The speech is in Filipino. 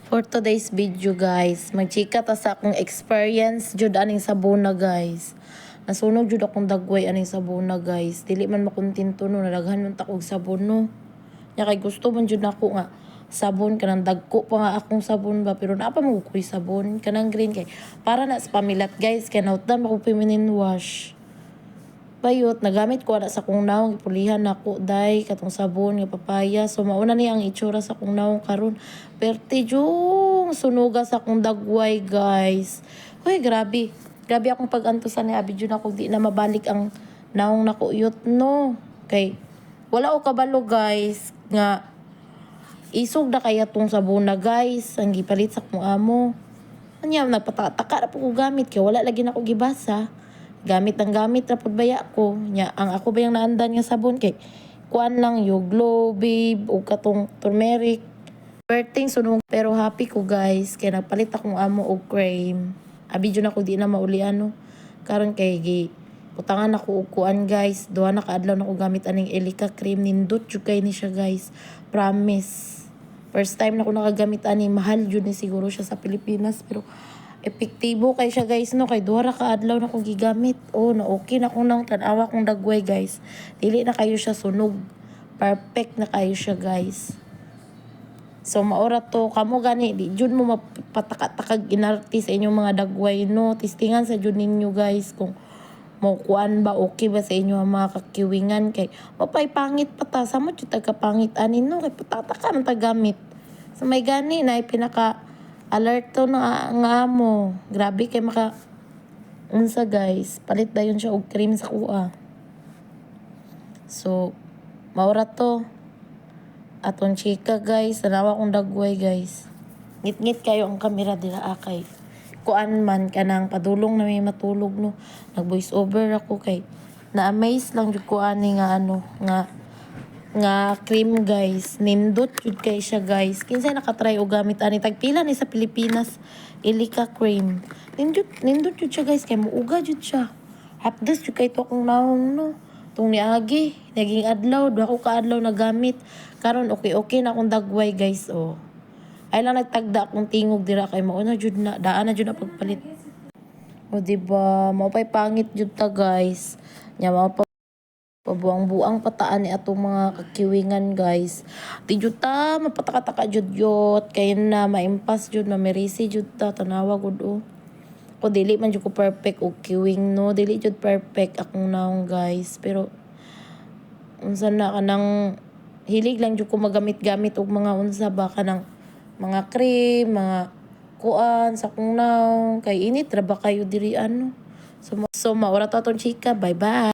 For today's video guys, magchika ta sa akong experience jud aning sabuna guys. Nasunog jud akong dagway aning sabuna guys. Dili man makontento no, nalaghan man ta og sabon no. Nya kay gusto man jud nako nga sabon kanang dagko pa nga akong sabon ba pero naapa mo koy sabon kanang green kay para na sa pamilat guys kay nautan ako feminine wash. Bayot, nagamit ko na sa kong naong ipulihan nako day katong sabon nga papaya. So mauna ni ang itsura sa kong naong karon. Perte jung sunuga sa kong dagway guys. Hoy grabe. Grabe akong pag-antusan ni abi jud ako di na mabalik ang naong nakuyot no. Kay wala o kabalo guys nga isog na kaya tong sabon na guys ang gipalit sa kong amo. Anya nagpatataka na po ko gamit kay wala lagi na ko gibasa. Gamit ang gamit ra pud baya ko nya ang ako ba yung naandan nga sabon kay kuan lang yung glow babe o katong turmeric perting sunog pero happy ko guys kay nagpalit akong amo og cream abi jud ako di na mauli ano karon kay gi putangan ako og kuan guys duha na kaadlaw na ko gamit aning Elica cream nindot jud kay ni siya guys promise first time na ko nakagamit ani mahal jud ni siguro siya sa Pilipinas pero epektibo kay siya guys no kay duha ra ka adlaw na kong gigamit oh na okay na ko nang tan-awa kong dagway guys dili na kayo siya sunog perfect na kayo siya guys so maora to kamo gani di jud mo mapataka-takag inarti sa inyong mga dagway no testingan sa jud ninyo guys kung mo kuan ba okay ba sa inyo ang mga kakiwingan kay mapay pangit pa ta samo jud taga pangit anin no kay patataka man ta gamit so may gani na pinaka alert to na nga mo. Grabe kay maka unsa guys. Palit dayon siya og cream sa kuha. So, maura to. Aton chika guys. Tanawa kong dagway guys. Ngit-ngit kayo ang kamera dira akay. Kuan man kanang padulong na may matulog no. Nag voice over ako kay na-amaze lang jud ko ani nga ano nga cream guys nindot jud kay siya guys kinsay nakatry og gamit ani tagpila ni sa Pilipinas Elica cream nindot jud siya guys kay muuga jud siya hapdes jud kay to akong naong no tung niagi naging adlaw duha ko ka adlaw na gamit karon okay na akong dagway guys oh ay lang nagtagda akong tingog dira kay mao na jud na daan na jud na pagpalit o diba mao pay pangit jud ta guys nya mao pa pabuang-buang pataan ni atong mga kakiwingan guys. Di jud ta mapataka-taka jud yot kay na maimpas jud mamerisi jud ta tanawa gud o. Ko dili man jud ko perfect og kiwing no, dili jud perfect akong naong guys. Pero unsa na kanang hilig lang jud ko magamit-gamit og mga unsa ba kanang mga cream, mga kuan sa akong naong kay init ra ba kayo diri ano. So maura to atong chika. Bye-bye.